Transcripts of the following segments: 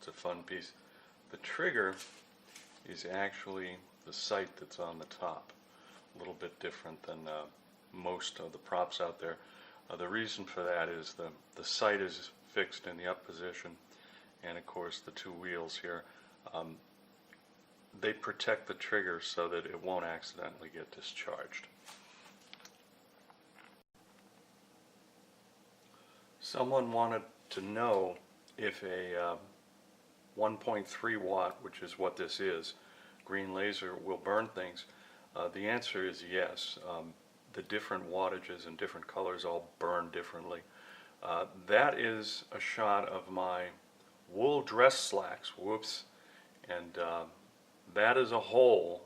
It's a fun piece. The trigger is actually the sight that's on the top. A little bit different than most of the props out there. The reason for that is the sight is fixed in the up position, and of course the two wheels here, they protect the trigger so that it won't accidentally get discharged. Someone wanted to know if a 1.3 watt, which is what this is, green laser will burn things. The answer is yes. The different wattages and different colors all burn differently. That is a shot of my wool dress slacks, whoops, and that is a hole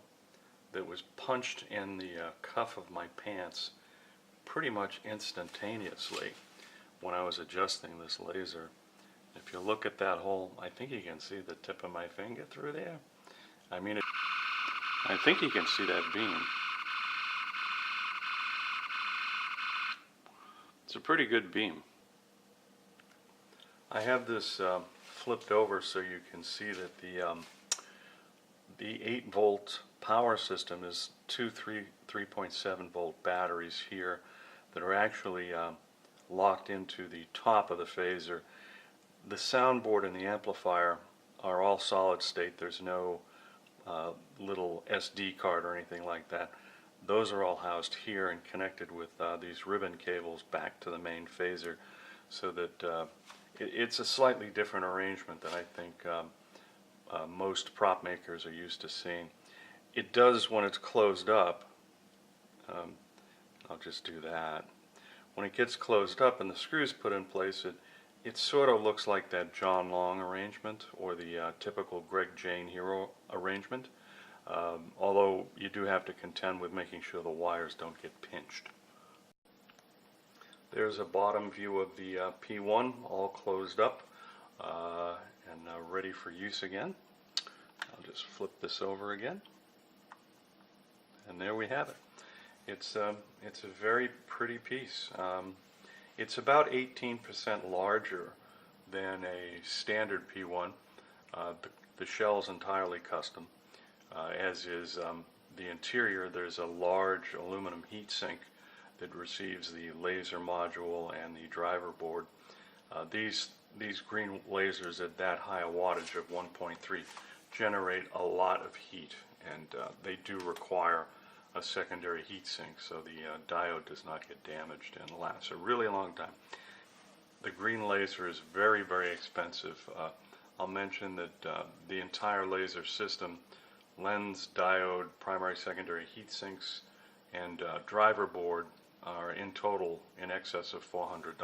that was punched in the cuff of my pants pretty much instantaneously when I was adjusting this laser. If you look at that hole, I think you can see the tip of my finger through there. I mean, I think you can see that beam. It's a pretty good beam. I have this flipped over so you can see that the 8-volt power system is two 3.7 volt batteries here that are actually locked into the top of the phaser. The soundboard and the amplifier are all solid state. There's no little SD card or anything like that. Those are all housed here and connected with these ribbon cables back to the main phaser, so that it's a slightly different arrangement than I think most prop makers are used to seeing. It does, when it's closed up, I'll just do that. When it gets closed up and the screws put in place, it sort of looks like that John Long arrangement or the typical Greg Jane Hero arrangement, although you do have to contend with making sure the wires don't get pinched. There's a bottom view of the P1 all closed up and ready for use again. I'll just flip this over again, and there we have it. It's a very pretty piece. It's about 18% larger than a standard P1. The shell is entirely custom, as is the interior. There's a large aluminum heatsink that receives the laser module and the driver board. These green lasers at that high a wattage of 1.3 generate a lot of heat, and they do require a secondary heatsink so the diode does not get damaged and lasts a really long time. The green laser is very, very expensive. I'll mention that the entire laser system, lens, diode, primary, secondary heatsinks, and driver board are in total in excess of $400.